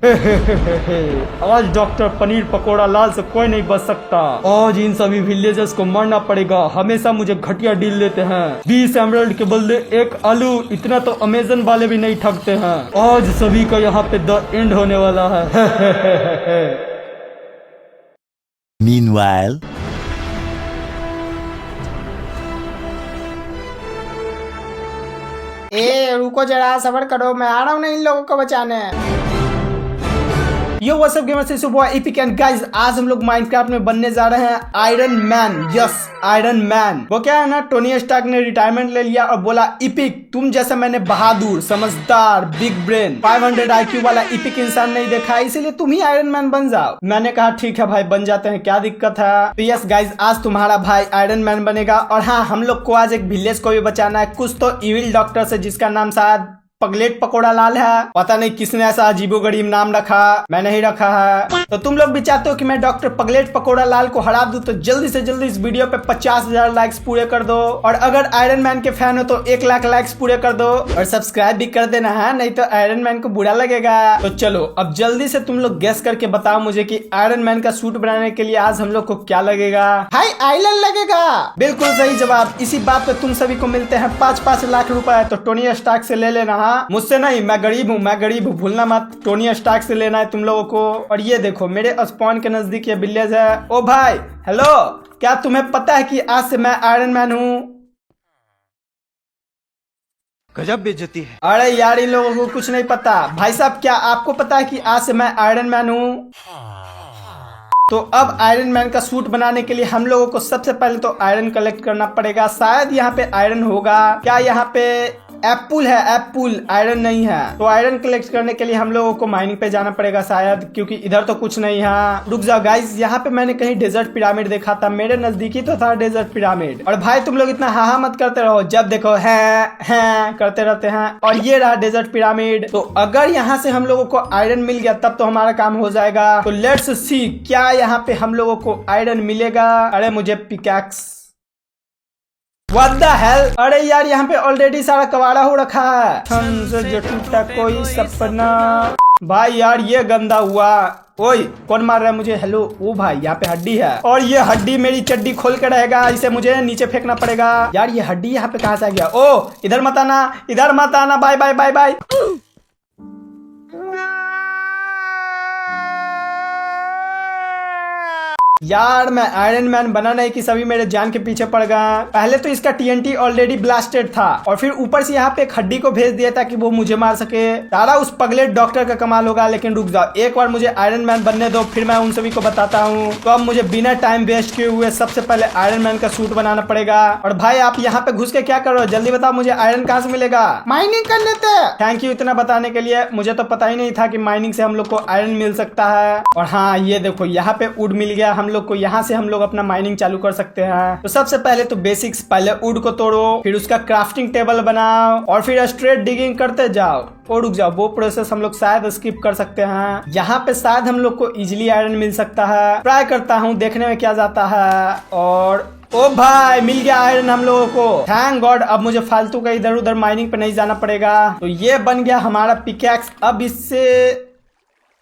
आज डॉक्टर पनीर पकोड़ा लाल से कोई नहीं बच सकता। आज इन सभी विलेजर्स को मरना पड़ेगा। हमेशा मुझे घटिया डील देते हैं। 20 एमराल्ड के बदले 1 आलू, इतना तो अमेजन वाले भी नहीं ठगते हैं। आज सभी का यहाँ पे द एंड होने वाला है। Meanwhile, रुको जरा, सबर करो, मैं आ रहा हूँ ना इन लोगों को बचाने। Yo what's up gamers, it's your boy epic and guys, आज हम लोग माइनक्राफ्ट में बनने जा रहे हैं iron man. Yes, iron man. वो क्या है ना, टोनी स्टार्क ने रिटायरमेंट ले लिया और बोला एपिक, तुम जैसा मैंने बहादुर, समझदार, बिग ब्रेन, 500 IQ वाला एपिक इंसान नहीं देखा, इसीलिए तुम ही आयरन मैन बन जाओ। मैंने कहा ठीक है भाई, बन जाते हैं, क्या दिक्कत है। तो यस गाइज, आज तुम्हारा भाई आयरन मैन बनेगा। और हाँ, हम लोग को आज एक विलेज को भी बचाना है, कुछ तो इविल डॉक्टर से, जिसका नाम शायद पगलेट पकोड़ा लाल है। पता नहीं किसने ऐसा अजीबो गरीब नाम रखा, मैं नहीं रखा है। तो तुम लोग भी चाहते हो कि मैं डॉक्टर पगलेट पकोड़ा लाल को हरा दूं, तो जल्दी से जल्दी इस वीडियो पे 50,000 लाइक्स पूरे कर दो। और अगर आयरन मैन के फैन हो तो 1 लाख लाइक्स पूरे कर दो और सब्सक्राइब भी कर देना है, नहीं तो आयरन मैन को बुरा लगेगा। तो चलो अब जल्दी से तुम लोग गेस करके बताओ मुझे कि आयरन मैन का सूट बनाने के लिए आज हम लोग को क्या लगेगा। हाई आइलैंड लगेगा। बिल्कुल सही जवाब। इसी बात पे तुम सभी को मिलते हैं 5-5 लाख रुपए। तो टोनी स्टार्क से ले लेना, मुझसे नहीं, मैं गरीब हूँ, भूलना मत। टोनी स्टार्क से लेना है तुम लोगों को। और ये देखो, मेरे स्पॉन के नजदीक ये विलेज है। ओ भाई, हेलो, क्या तुम्हें पता है कि आज से मैं आयरन मैन हूँ? गजब बेइज्जती है। अरे यार, इन लोगों को कुछ नहीं पता। भाई साहब, क्या आपको पता है कि आज से मैं आयरन मैन हूँ? तो अब आयरन मैन का सूट बनाने के लिए हम लोगों को सबसे पहले तो आयरन कलेक्ट करना पड़ेगा। शायद यहाँ पे आयरन होगा क्या? यहाँ पे एप्पल है, एप्पल, आयरन नहीं है। तो आयरन कलेक्ट करने के लिए हम लोगों को माइनिंग पे जाना पड़ेगा शायद, क्योंकि इधर तो कुछ नहीं है। रुक जाओ गाइस, यहाँ पे मैंने कहीं डेजर्ट पिरामिड देखा था, मेरे नजदीकी तो था डेजर्ट पिरामिड। और भाई तुम लोग इतना हाहा मत करते रहो, जब देखो है करते रहते हैं। और ये रहा डेजर्ट पिरामिड। तो अगर यहाँ से हम लोगों को आयरन मिल गया तब तो हमारा काम हो जाएगा। तो लेट्स सी, क्या यहाँ पे हम लोगों को आयरन मिलेगा? अरे मुझे पिकैक्स, What the hell? अरे यार, यहाँ पे ऑलरेडी सारा कबाड़ा हो रखा है। जो टूटा कोई सपना। भाई यार, ये गंदा हुआ। ओए, कौन मार रहा है मुझे? हेलो। ओ भाई, यहाँ पे हड्डी है और ये हड्डी मेरी चड्डी खोल के रहेगा, इसे मुझे नीचे फेंकना पड़ेगा। यार ये हड्डी यहाँ पे कहाँ से आ गया? ओ, इधर मत आना, इधर मत आना, बाय बाय बाय बाय। यार मैं आयरन मैन बना नहीं कि सभी मेरे जान के पीछे पड़ गए। पहले तो इसका TNT ऑलरेडी ब्लास्टेड था और फिर ऊपर से यहाँ पे एक हड्डी को भेज दिया ताकि वो मुझे मार सके। सारा उस पगलेट डॉक्टर का कमाल होगा। लेकिन रुक जाओ, एक बार मुझे आयरन मैन बनने दो, फिर मैं उन सभी को बताता हूँ। तो अब मुझे बिना टाइम वेस्ट किए हुए सबसे पहले आयरन मैन का सूट बनाना पड़ेगा। और भाई आप यहाँ पे घुस के क्या कर रहे हो? जल्दी बताओ मुझे आयरन कहाँ से मिलेगा? माइनिंग कर लेते हैं। थैंक यू इतना बताने के लिए, मुझे तो पता ही नहीं था कि माइनिंग से हम लोग को आयरन मिल सकता है। और हाँ, ये देखो, यहाँ पे वुड मिल गया हम लोग को। यहाँ से हम लोग अपना माइनिंग चालू कर सकते हैं। तो सबसे पहले तो बेसिक्स, पहले वुड को तोड़ो, फिर उसका क्राफ्टिंग टेबल बनाओ और फिर स्ट्रेट डिगिंग करते जाओ। और रुक जाओ, वो प्रोसेस हम लोग शायद स्किप कर सकते हैं। यहाँ पे शायद हम लोग को इजिली आयरन मिल सकता है। ट्राई करता हूँ, देखने में क्या जाता है। और ओ भाई, मिल गया आयरन हम लोगों को, थैंक गॉड। अब मुझे फालतू का इधर उधर माइनिंग पे नहीं जाना पड़ेगा। तो ये बन गया हमारा पिकैक्स। अब इससे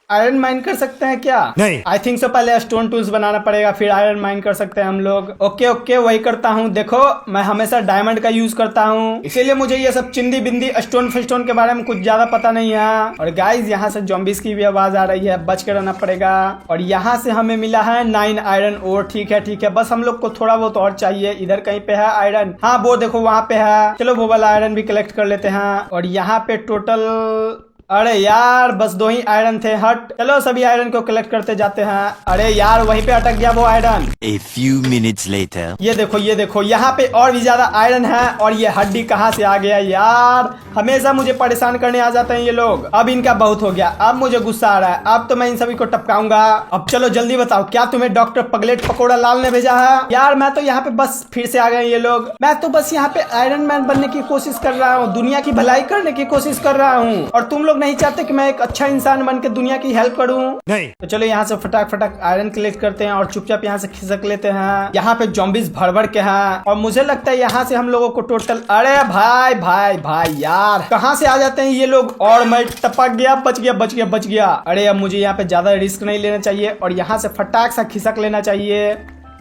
आयरन माइन कर सकते हैं क्या? नहीं, आई थिंक सो। पहले स्टोन टूल्स बनाना पड़ेगा, फिर आयरन माइन कर सकते हैं हम लोग। ओके, वही करता हूँ। देखो, मैं हमेशा डायमंड का यूज करता हूँ, इसीलिए मुझे ये सब चिंदी बिंदी स्टोन फिस्टोन के बारे में कुछ ज्यादा पता नहीं है। और गाइज, यहाँ से जॉम्बिस की भी आवाज आ रही है, बच के रहना पड़ेगा। और यहाँ से हमें मिला है 9 आयरन और। ठीक है, बस हम लोग को थोड़ा बहुत और चाहिए। इधर कहीं पे है आयरन? हाँ, वो देखो वहाँ पे है। चलो वो वाला आयरन भी कलेक्ट कर लेते हैं। और यहाँ पे टोटल, अरे यार, बस 2 ही आयरन थे। हट, चलो सभी आयरन को कलेक्ट करते जाते हैं। अरे यार, वहीं पे अटक गया वो iron. a few minutes later. ये देखो, यहाँ पे और भी ज्यादा आयरन है। और ये हड्डी कहाँ से आ गया यार? हमेशा मुझे परेशान करने आ जाते हैं ये लोग। अब इनका बहुत हो गया, अब मुझे गुस्सा आ रहा है। अब तो मैं इन सभी को टपकाऊंगा। अब चलो जल्दी बताओ, क्या तुम्हें डॉक्टर पगलेट पकोड़ा लाल ने भेजा है? यार मैं तो यहाँ पे बस फिर से आ गए ये लोग। मैं तो बस यहाँ पे आयरन मैन बनने की कोशिश कर रहा हूँ, दुनिया की भलाई करने की कोशिश कर रहा हूँ। और तुम लोग लोग नहीं चाहते कि मैं एक अच्छा इंसान बन के दुनिया की हेल्प करूं? नहीं। तो चलो यहाँ से फटाक फटाक आयरन कलेक्ट करते हैं और चुपचाप यहाँ से खिसक लेते हैं। यहाँ पे जॉम्बीज भर भर के हैं और मुझे लगता है यहाँ से हम लोगों को टोटल, अरे भाई भाई भाई यार कहाँ से आ जाते हैं ये लोग। और मैं टपक गया, बच गया बच गया बच गया। अरे अब मुझे यहाँ पे ज्यादा रिस्क नहीं लेना चाहिए और यहाँ से फटाक सा खिसक लेना चाहिए।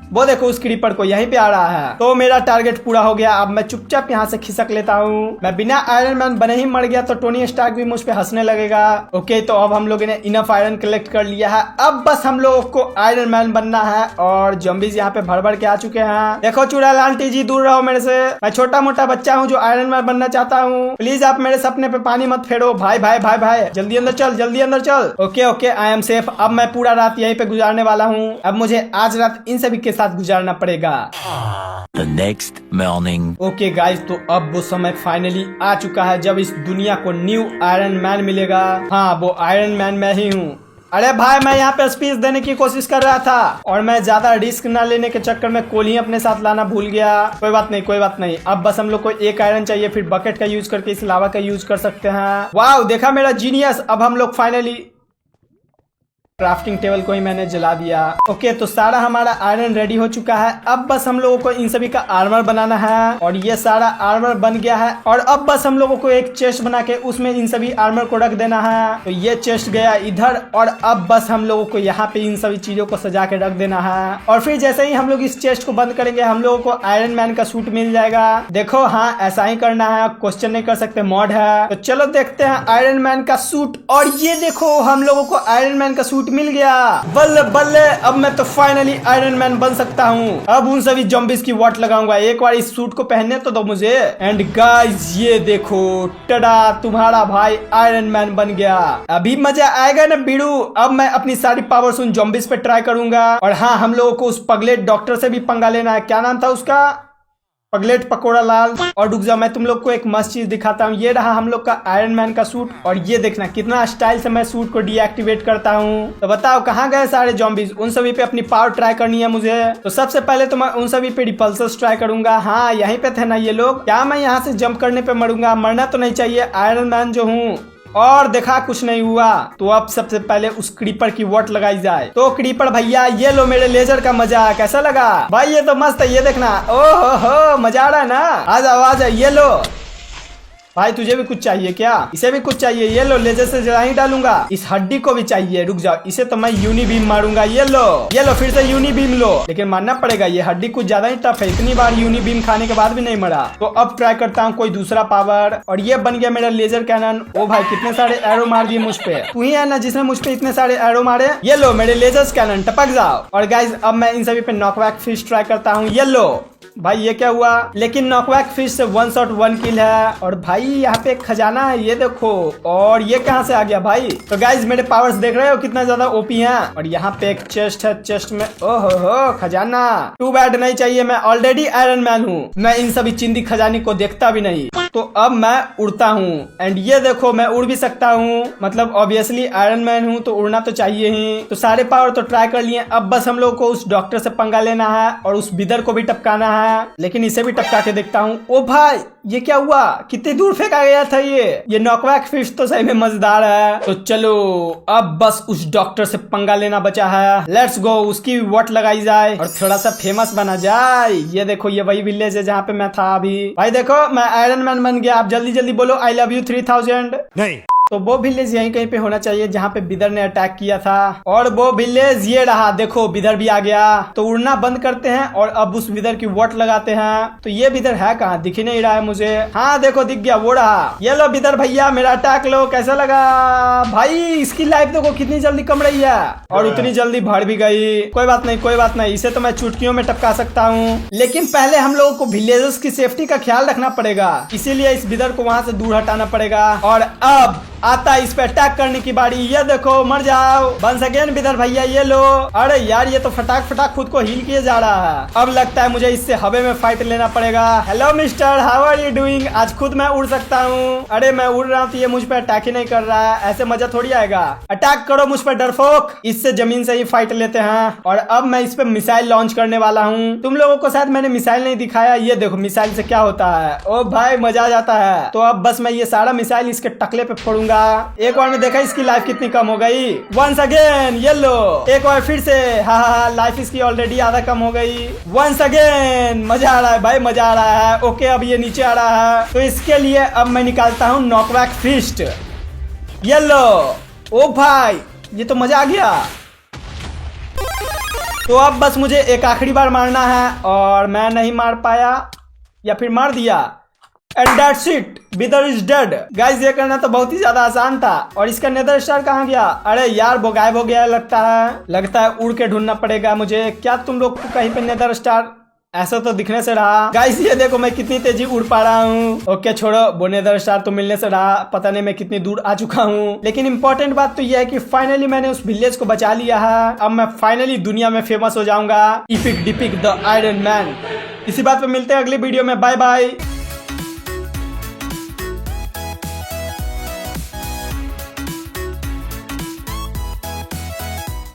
वो देखो उस क्रीपर को यहीं पे आ रहा है। तो मेरा टारगेट पूरा हो गया। अब मैं चुपचाप यहाँ से खिसक लेता हूँ। मैं बिना आयरन मैन बने ही मर गया तो टोनी स्टार्क भी मुझ पे हंसने लगेगा। ओके तो अब हम लोगों ने इनफ आयरन कलेक्ट कर लिया है। अब बस हम लोगों को आयरन मैन बनना है और जॉम्बीज यहाँ पे भर भर के आ चुके हैं। देखो चूड़ा लालटी जी दूर रहो मेरे से। मैं छोटा मोटा बच्चा हूँ जो आयरन मैन बनना चाहता हूँ। प्लीज आप मेरे सपने पे पानी मत फेरो। भाई भाई भाई भाई जल्दी अंदर चल, जल्दी अंदर चल। Okay okay I am safe. अब मैं पूरा रात यहीं पे गुजारने वाला हूँ। अब मुझे आज रात इन सभी के साथ गुजारना पड़ेगा। The next morning. Okay guys तो अब वो समय फाइनली आ चुका है जब इस दुनिया को न्यू आयरन मैन मिलेगा। हाँ वो आयरन मैन मैं ही हूँ। अरे भाई मैं यहाँ पे स्पीच देने की कोशिश कर रहा था और मैं ज्यादा रिस्क ना लेने के चक्कर में कोल ही अपने साथ लाना भूल गया। कोई बात नहीं कोई बात नहीं। अब बस हम लोग को एक आयरन चाहिए, फिर बकेट का यूज करके इस लावा का यूज कर सकते हैं। वाह देखा मेरा जीनियस। अब हम लोग फाइनली क्राफ्टिंग टेबल को ही मैंने जला दिया। ओके तो सारा हमारा आयरन रेडी हो चुका है। अब बस हम लोगों को इन सभी का आर्मर बनाना है और ये सारा आर्मर बन गया है। और अब बस हम लोगों को एक चेस्ट बना के उसमें इन सभी आर्मर को रख देना है। तो ये चेस्ट गया इधर और अब बस हम लोगों को यहाँ पे इन सभी चीजों को सजा के रख देना है। और फिर जैसे ही हम लोग इस चेस्ट को बंद करेंगे हम लोगों को आयरन मैन का सूट मिल जाएगा। देखो हाँ ऐसा ही करना है, क्वेश्चन नहीं कर सकते, मॉड है। तो चलो देखते हैं आयरन मैन का सूट। और ये देखो हम लोगों को आयरन मैन का सूट मिल गया। बल्ले बल्ले अब मैं तो फाइनली आयरन मैन बन सकता हूँ। अब उन सभी जॉम्बीज की वाट लगाऊंगा। एक बार इस सूट को पहनने तो दो मुझे। एंड गाइस ये देखो टडा तुम्हारा भाई आयरन मैन बन गया। अभी मजा आएगा ना बीड़ू। अब मैं अपनी सारी पावर्स उन जॉम्बीज पे ट्राई करूंगा। और हाँ हम लोगों को उस पगलेट डॉक्टर से भी पंगा लेना है। क्या नाम था उसका? पगलेट पकोड़ा लाल। और रुक जा मैं तुम लोग को एक मस्त चीज दिखाता हूँ। ये रहा हम लोग का आयरन मैन का सूट और ये देखना कितना स्टाइल से मैं सूट को डीएक्टिवेट करता हूँ। तो बताओ कहाँ गए सारे जॉम्बीज? उन सभी पे अपनी पावर ट्राई करनी है मुझे। तो सबसे पहले तो मैं उन सभी पे रिपल्सर्स ट्राई करूंगा। हाँ यहीं पे थे ना ये लोग। क्या मैं यहाँ से जंप करने पे मरूंगा? मरना तो नहीं चाहिए, आयरन मैन जो हूँ। और देखा कुछ नहीं हुआ। तो अब सबसे पहले उस क्रीपर की वॉट लगाई जाए। तो क्रीपर भैया ये लो मेरे लेजर का मजा। कैसा लगा भाई? ये तो मस्त है। ये देखना ओहो हो मजा आ रहा है ना। आ जाओ आ जाओ। ये लो भाई तुझे भी कुछ चाहिए क्या? इसे भी कुछ चाहिए? ये लो लेजर से जला ही डालूंगा। इस हड्डी को भी चाहिए। रुक जाओ इसे तो मैं यूनी बीम मारूंगा। ये लो फिर से यूनी बीम लो। लेकिन मानना पड़ेगा ये हड्डी कुछ ज्यादा ही टफ है। इतनी बार यूनी बीम खाने के बाद भी नहीं मरा। तो अब ट्राई करता हूँ कोई दूसरा पावर। और ये बन गया मेरा लेजर कैनन। ओ भाई कितने सारे एरो मार दिए मुझ पे। तू ही है ना जिसने मुझ पे इतने सारे एरो मारे। ये लो मेरे लेजर कैनन टपक जाओ। और गाइज अब मैं इन सभी पे नॉकबैक फिश ट्राई करता हूँ। ये लो भाई ये क्या हुआ? लेकिन नॉकबैक फिश से 1 शॉट 1 किल है। और भाई यहाँ पे एक खजाना है ये देखो। और ये कहाँ से आ गया भाई? तो गाइज मेरे पावर्स देख रहे हो कितना ज्यादा ओपी हैं। और यहाँ पे एक चेस्ट है। चेस्ट में ओहो हो खजाना। टू बैड नहीं चाहिए, मैं ऑलरेडी आयरन मैन हूँ। मैं इन सभी चिंदी खजानी को देखता भी नहीं। तो अब मैं उड़ता हूँ। एंड ये देखो मैं उड़ भी सकता हूँ। मतलब ऑब्वियसली आयरन मैन हूँ तो उड़ना तो चाहिए ही। तो सारे पावर तो ट्राई कर लिए। अब बस हम लोग को उस डॉक्टर से पंगा लेना है और उस बिदर को भी टपकाना है। लेकिन इसे भी टपका के देखता हूँ। ओ भाई ये क्या हुआ? कितनी दूर फेंका गया था ये नॉकबैक फिश तो सही में मजेदार है। तो चलो अब बस उस डॉक्टर से पंगा लेना बचा है। लेट्स गो उसकी वोट लगाई जाए और थोड़ा सा फेमस बना जाए। ये देखो ये वही विलेज है जहाँ पे मैं था अभी। भाई देखो मैं आयरन मैन बन गया। आप जल्दी जल्दी बोलो आई लव यू 3000। नहीं। तो वो विलेज यहीं कहीं पे होना चाहिए जहाँ पे बिदर ने अटैक किया था। और वो विलेज ये रहा। देखो बिदर भी आ गया। तो उड़ना बंद करते हैं और अब उस बिदर की वोट लगाते हैं। तो ये बिदर है कहाँ? दिख ही नहीं रहा है मुझे। हाँ देखो दिख गया, वो रहा। ये लो बिदर भैया मेरा अटैक लो। कैसा लगा भाई? इसकी लाइफ देखो कितनी जल्दी कम रही है और उतनी जल्दी भर भी गई। कोई बात नहीं कोई बात नहीं। इसे तो मैं चुटकियों में टपका सकता हूँ। लेकिन पहले हम लोगों को विलेजर्स की सेफ्टी का ख्याल रखना पड़ेगा। इसीलिए इस बिदर को वहाँ से दूर हटाना पड़ेगा। और अब आता इस पे अटैक करने की बारी। ये देखो मर जाओ। वंस अगेन बिदर भैया ये लो। अरे यार ये तो फटाक फटाक खुद को हील किए जा रहा है। अब लगता है मुझे इससे हवा में फाइट लेना पड़ेगा। Hello mister how are you doing? आज खुद मैं उड़ सकता हूँ। अरे मैं उड़ रहा हूँ तो ये मुझ पर अटैक ही नहीं कर रहा है। ऐसे मजा थोड़ी आएगा। अटैक करो मुझ पर डरपोक। इससे जमीन से ही फाइट लेते हैं। और अब मैं इस पे मिसाइल लॉन्च करने वाला हूँ। तुम लोगों को शायद मैंने मिसाइल नहीं दिखाया। ये देखो मिसाइल से क्या होता है। ओ भाई मजा आ जाता है। तो अब बस मैं ये सारा मिसाइल इसके टकले पे फोड़ूंगा। दूंगा। एक बार में देखा इसकी लाइफ कितनी कम हो गई। वंस अगेन येलो, एक बार फिर से, हाँ लाइफ इसकी ऑलरेडी आधा कम हो गई। वंस अगेन, मजा आ रहा है भाई, मजा आ रहा है। ओके अब ये नीचे आ रहा है, तो इसके लिए अब मैं निकालता हूँ नॉकबैक फिस्ट। येलो, ओ भाई ये तो मजा आ गया। तो अब बस मुझे एक आखिरी बार मारना है और मैं नहीं मार पाया या फिर मार दिया। And that's it, whether is dead. Guys ये करना तो बहुत ही ज्यादा आसान था। और इसका नेदर स्टार कहाँ गया? अरे यार वो गायब हो गया लगता है उड़ के ढूंढना पड़ेगा मुझे। क्या तुम लोग को कहीं पे नेदर स्टार ऐसा तो दिखने से रहा। गाइस ये देखो मैं कितनी तेजी उड़ पा रहा हूँ। ओके छोड़ो, वो नेदर स्टार तो मिलने से रहा, पता नहीं मैं कितनी दूर आ चुका हूँ। लेकिन इंपॉर्टेंट बात तो यह है कि फाइनली मैंने उस विलेज को बचा लिया है। अब मैं फाइनली दुनिया में फेमस हो जाऊंगा, इपिक डिपिक द आयरन मैन। इसी बात पे मिलते हैं अगली वीडियो में। Bye bye.